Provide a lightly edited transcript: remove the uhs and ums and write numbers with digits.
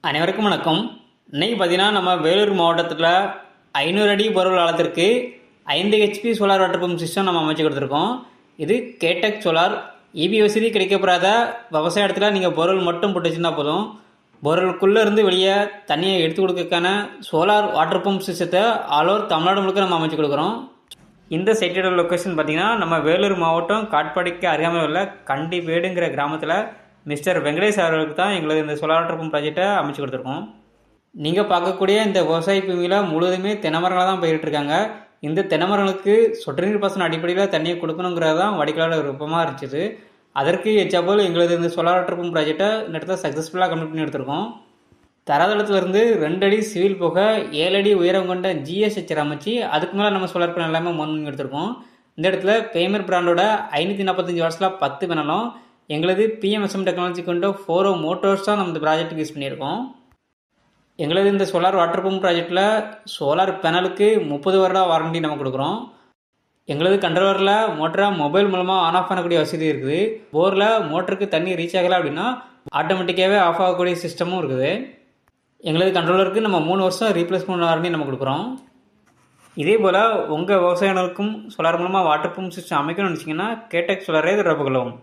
அனைவருக்கும் வணக்கம். இன்னைக்கு பார்த்தீங்கன்னா நம்ம வேலூர் மாவட்டத்தில் 500 அடி போர்வெல் ஆழத்திற்கு 5 HP solar water pump system நம்ம அமைச்சு கொடுத்துருக்கோம். இது கேடெக் சோலார். இபி வசதி கிடைக்கப்படாத விவசாய இடத்துல நீங்கள் போர்வெல் மட்டும் போட்டு வச்சுருந்தா போதும். போர்வெல்குள்ளே இருந்து வெளியே தண்ணியை எடுத்து கொடுக்கறதுக்கான சோலார் வாட்டர் பம்ப் சிஸ்டத்தை ஆல் ஓவர் தமிழ்நாடு முழுக்க நம்ம அமைச்சு கொடுக்குறோம். இந்த சைட்டோட லொக்கேஷன் பார்த்தீங்கன்னா நம்ம வேலூர் மாவட்டம் காட்பாடிக்கு அருகாமையில் உள்ள கண்டிப்பேடுங்கிற கிராமத்தில் மிஸ்டர் வெங்கடேஷ் அவர்களுக்கு தான் எங்களுக்கு இந்த சோலார் வாட்டர் பம்ப் ப்ராஜெக்டை அமைச்சு கொடுத்துருக்கோம். நீங்கள் பார்க்கக்கூடிய இந்த விவசாய பூமியில் முழுவதுமே தென்னைமரங்களாக தான் பயிரிட்டுருக்காங்க. இந்த தென்னைமரங்களுக்கு சொட்டு நீர் பாசன அடிப்படையில் தண்ணியை கொடுக்கணுங்கிறது தான் வாடிக்கையாளர் விருப்பமாக இருந்துச்சு. அதற்கு எச்சாப்போல் எங்களது இந்த சோலார் வாட்டர் பம்ப் ப்ராஜெக்டை இந்த இடத்துல சக்ஸஸ்ஃபுல்லாக கம்ப்ளீட் பண்ணி எடுத்திருக்கோம். தராதளத்திலிருந்து 2 அடி சிவில் போக 7 அடி உயரம் கொண்ட ஜிஎஸ்ஹெச்சர் அமைச்சு அதுக்கு மேலே நம்ம சோலார் பேனல் எல்லாமே மோன் எடுத்திருக்கோம். இந்த இடத்துல பேமர் பிராண்டோட 545 வாட்ஸில் 10 பேனலும் எங்களது பிஎம்எஸ்எம் டெக்னாலஜி கொண்ட 4 மோட்டர்ஸ் தான் நம்ம இந்த ப்ராஜெக்ட்டுக்கு யூஸ் பண்ணியிருக்கோம். எங்களது இந்த சோலார் வாட்டர் பம்ப் ப்ராஜெக்டில் சோலார் பேனலுக்கு 30 வருட வாரண்டி நம்ம கொடுக்குறோம். எங்களது கண்ட்ரோலரில் மோட்டரை மொபைல் மூலமாக ஆன் ஆஃப் பண்ணக்கூடிய வசதி இருக்குது. போரில் மோட்டருக்கு தண்ணி ரீச் ஆகலை அப்படின்னா ஆட்டோமேட்டிக்காகவே ஆஃப் ஆகக்கூடிய சிஸ்டமும் இருக்குது. எங்களது கண்ட்ரோலருக்கு நம்ம 3 வருஷம் ரீப்ளேஸ்மெண்ட் வாரண்டி நம்ம கொடுக்குறோம். இதே போல் உங்கள் விவசாயிகளுக்கும் சோலார் மூலமாக வாட்டர் பம்ப் சிஸ்டம் அமைக்கணும்னு நினச்சிங்கன்னா கேடெக் சோலாரே தொடர்பு கொள்ளவும்.